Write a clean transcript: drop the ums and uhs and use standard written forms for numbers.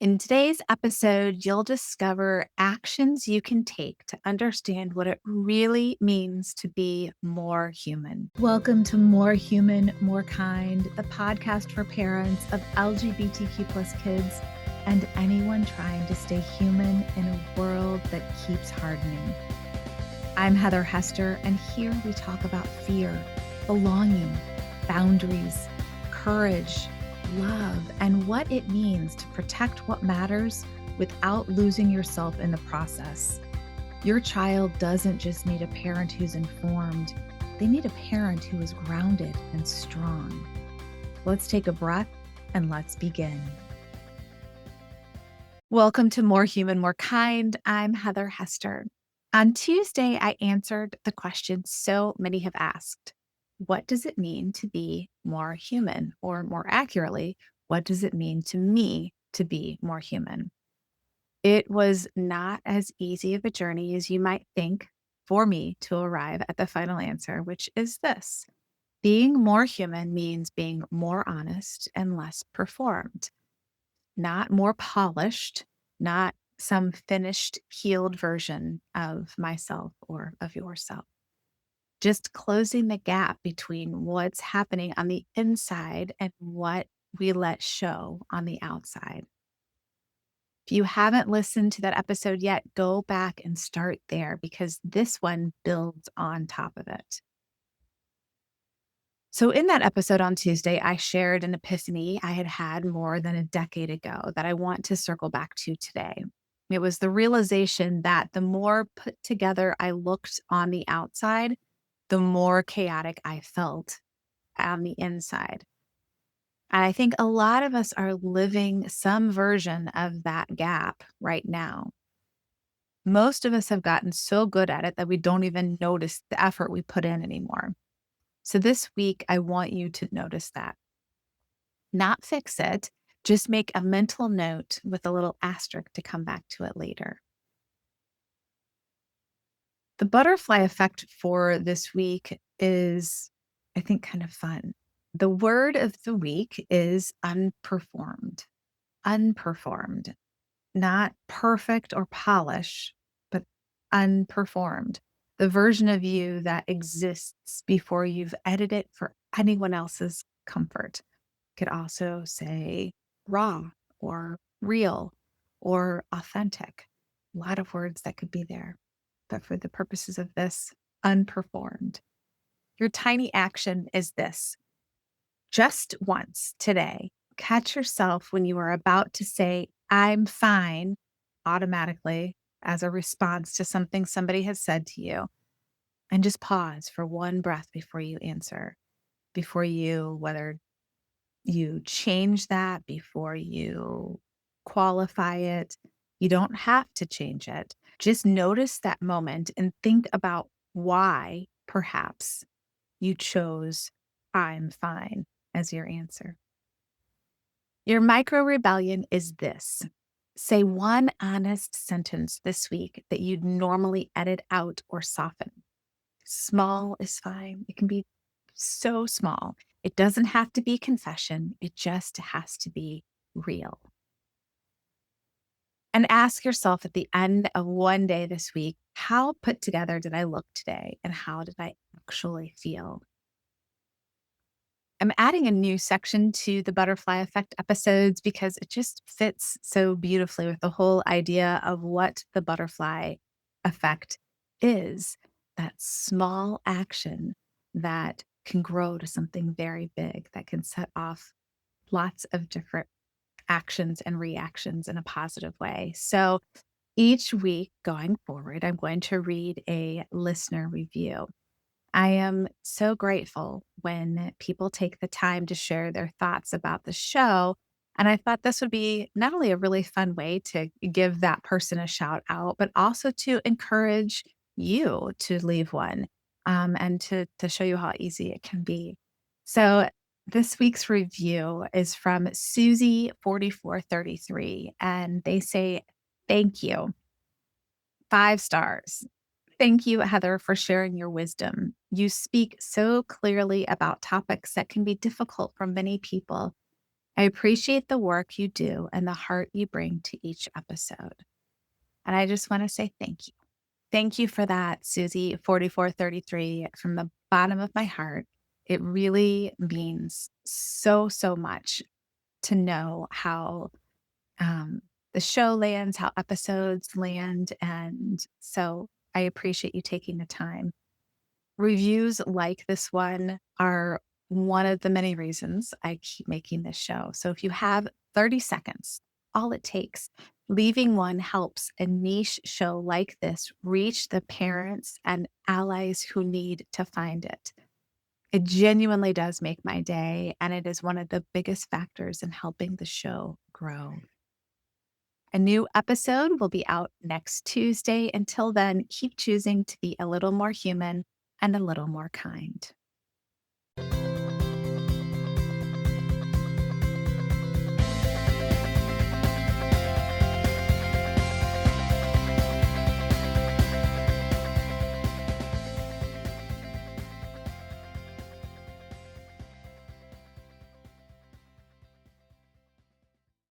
In today's episode, you'll discover actions you can take to understand what it really means to be more human. Welcome to More Human, More Kind, the podcast for parents of LGBTQ plus kids and anyone trying to stay human in a world that keeps hardening. I'm Heather Hester, and here we talk about fear, belonging, boundaries, courage, love, and what it means to protect what matters without losing yourself in the process. Your child doesn't just need a parent who's informed. They need a parent who is grounded and strong. Let's take a breath and let's begin. Welcome to More Human, More Kind. I'm Heather Hester. On Tuesday, I answered the question so many have asked. What does it mean to be more human? Or more accurately, what does it mean to me to be more human? It was not as easy of a journey as you might think for me to arrive at the final answer, which is this. Being more human means being more honest and less performed, not more polished, not some finished, healed version of myself or of yourself. Just closing the gap between what's happening on the inside and what we let show on the outside. If you haven't listened to that episode yet, go back and start there because this one builds on top of it. So, in that episode on Tuesday, I shared an epiphany I had had more than a decade ago that I want to circle back to today. It was the realization that the more put together I looked on the outside, the more chaotic I felt on the inside. And I think a lot of us are living some version of that gap right now. Most of us have gotten so good at it that we don't even notice the effort we put in anymore. So this week, I want you to notice that. Not fix it, just make a mental note with a little asterisk to come back to it later. The butterfly effect for this week is, I think, kind of fun. The word of the week is unperformed. Unperformed, not perfect or polish, but unperformed. The version of you that exists before you've edited it for anyone else's comfort. Could also say raw or real or authentic. A lot of words that could be there. But for the purposes of this, unperformed. Your tiny action is this. Just once today, catch yourself when you are about to say, I'm fine, automatically as a response to something somebody has said to you. And just pause for one breath before you answer, before you, whether you change that, before you qualify it. You don't have to change it. Just notice that moment and think about why, perhaps, you chose I'm fine as your answer. Your micro rebellion is this. Say one honest sentence this week that you'd normally edit out or soften. Small is fine. It can be so small. It doesn't have to be confession. It just has to be real. And ask yourself at the end of one day this week, how put together did I look today? And how did I actually feel? I'm adding a new section to the butterfly effect episodes because it just fits so beautifully with the whole idea of what the butterfly effect is. That small action that can grow to something very big, that can set off lots of different actions and reactions in a positive way. So each week going forward, I'm going to read a listener review. I am so grateful when people take the time to share their thoughts about the show. And I thought this would be not only a really fun way to give that person a shout out, but also to encourage you to leave one and to show you how easy it can be. So this week's review is from Susie4433, and they say, thank you. 5 stars. Thank you, Heather, for sharing your wisdom. You speak so clearly about topics that can be difficult for many people, I appreciate the work you do and the heart you bring to each episode. And I just want to say thank you. Thank you for that, Susie 4433, from the bottom of my heart. It really means so, so much to know how um, the show lands, how episodes land. And so I appreciate you taking the time. Reviews like this one are one of the many reasons I keep making this show. So if you have 30 seconds, all it takes, leaving one helps a niche show like this reach the parents and allies who need to find it. It genuinely does make my day, and it is one of the biggest factors in helping the show grow. A new episode will be out next Tuesday. Until then, keep choosing to be a little more human and a little more kind.